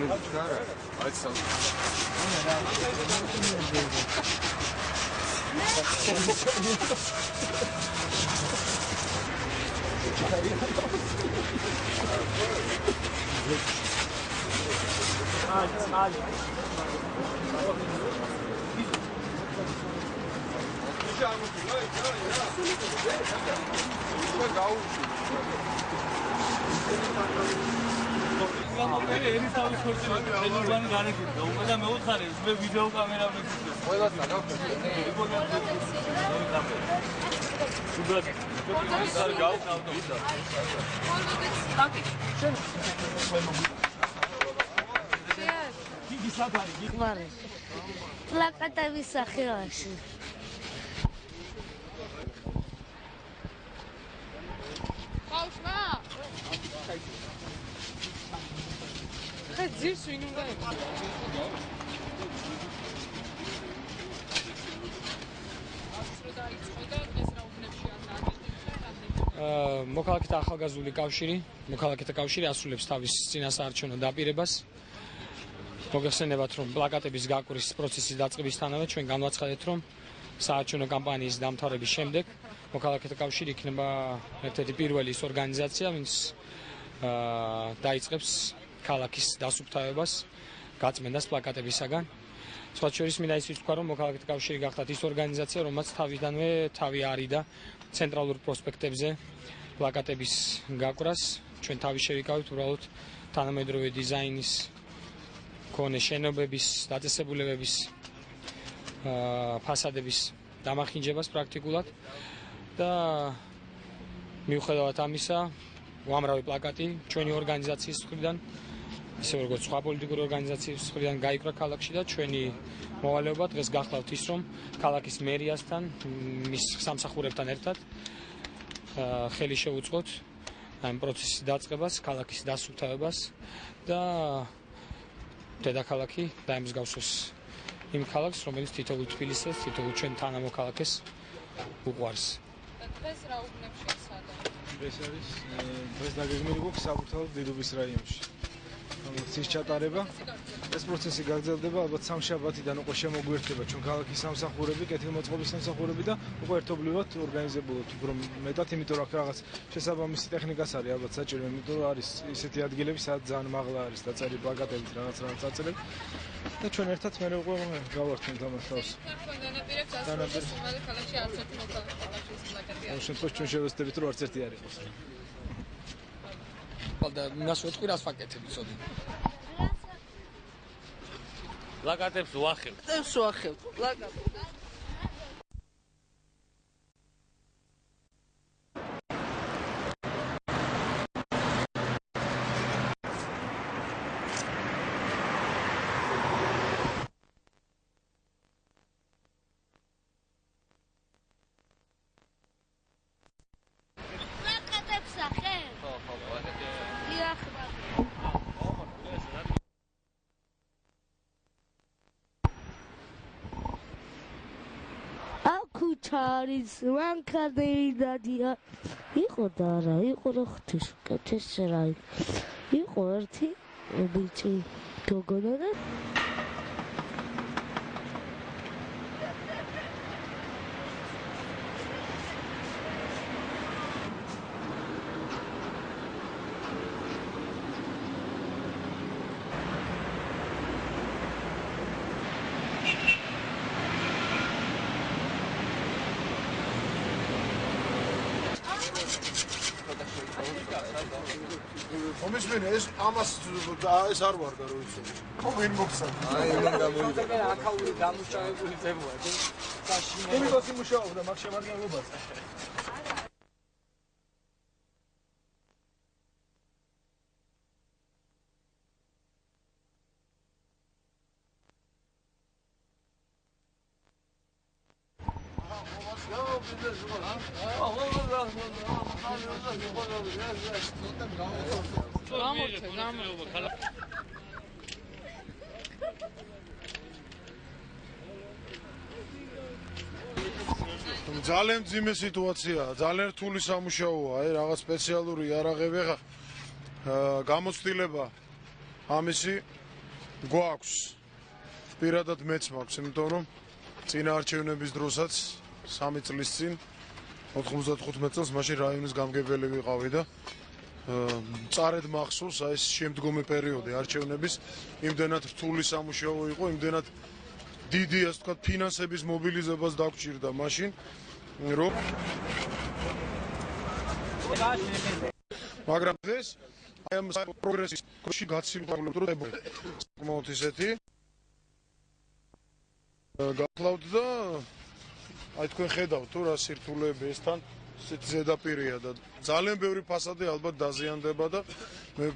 მე ვთქარა. აი სამ. Plakatების სახელში. ბავშვმა? ხე ძირს ვინ უნდა იყოს? მოქალაქეთა ახალგაზრდული კავშირი, მოქალაქეთა კავშირი ასრულებს თავის წინასაარჩევნო დაპირებას. მოგეხსენებათ, რომ პლაკატების გაკვრის პროცესის დაწყებისთანავე ჩვენ განვაცხადეთ, რომ საარჩევნო კამპანიის დამთავრების შემდეგ მოქალაქეთა კავშირი იქნება ერთ-ერთი პირველი ის ორგანიზაცია, ვინც დაიწყებს ქალაქის დასუფთავებას, გაწმენდას პლაკატებისაგან. სხვა შორის მინდა ისიც ვთქვა, რომ მოქალაქეთა კავშირი გახდათ ის ორგანიზაცია, რომელიც თავიდანვე თავი არიდა ცენტრალურ პროსპექტებზე პლაკატების გაკვრას. ჩვენ თავი შევიკავებთ უბრალოდ თანამედროვე დიზაინის მქონე შენობების, დაწესებულებების, ფასადების დამახინჯებას პრაქტიკულად და მიუხედავად ამისა, უამრავი პლაკატი ჩვენი ორგანიზაციის მხრიდან, ისე როგორც სხვა პოლიტიკური ორგანიზაციის მხრიდან გაიკრა ქალაქში და ჩვენი მოვალეობა დღეს გახლავთ ის, რომ ქალაქის მერიასთან, მის სამსახურებთან ერთად ხელი შევუწყოთ ამ პროცესის დაწყებას, ქალაქის დასუფთავებას და დედაქალაქი დაემსგავსოს იმ ქალაქს, რომელიც თითოეულ თბილისს, თითოეულ ჩვენ თანამოქალაქეს უყვარს. დღეს რა უბნებში სცადა? ეს არის დღეს დაგეგმილი გვაქვს საბურთალოს დიდუბის რაიონში. ის ჩატარება. ეს პროცესი გაგრძელდება ალბათ სამშაბათიდან უკვე შემოგვიერთდება ჩვენ ქალაქის სამსახურები, კეთილმოწყობის სამსახურები და უკვე ერთობლივად ორგანიზებულად უფრო მეტად, იმიტომ რომ რაღაც შესაბამისი ტექნიკას არის ალბათ საჭირო, იმიტომ რომ არის ისეთი ადგილები, სადაც ძალიან მაღლა არის დაწერილი პლაკატებით რაღაც წაწრები და ჩვენ ერთად მე უკვე გავარჩენთ ამას თავს. განაპირებს ასრულებს უმალე ქალაქში არც ერთი მოქალაქის პლაკატი არ. ამ შემთხვევაში ჩვენ შევეცდებით რომ არც ერთი არ იყოს. და იმას ვეთქვი, რას ვაკეთებ იცოდი. პლაკატებს ვახევ. პლაკატი. ჩარის მანქანები დადია იყო და არა იყო რა ღვთისმშობლის რა იყო ერთი ბიჭი გოგონა და Omishmeni es amas es ar var da ro iso. Vin moksad. Ai უნდა გამოიდება. აქაური დამუშავებული ძებოა. იმიტოს იმუშაობდა მაგ შემადგენლობაზე. ძალიან ძიმე სიტუაციაა, ძალიან რთული სამუშაოა, აი რაღაც სპეციალური იარაღები ხა გამოცდილება ამისი გვაქვს. პირადად მეც მაქვს, იმიტომ რომ წინა არჩევნების დროსაც 3 წლის წინ 95 წელს მაშინ რაიონის გამგებელი ვიყავი და წარედ მახსოვს აი ეს შემდგომი პერიოდი არჩევნების იმდენად რთული სამუშაო იყო, იმდენად დიდი ასე ვთქვათ ფინანსების მობილიზებას დაგჭირდა მაშინ რომ მაგრამ ეს აი ამ პროგრესის კროში გაცილებით საკმაოდ ისეთი გახლავთ და აი თქვენ ხედავთ თუ რა სირთულეები ესთან ისეთი ზედაპირია და ძალიან ბევრი ფასადი ალბათ დაზიანდება და მე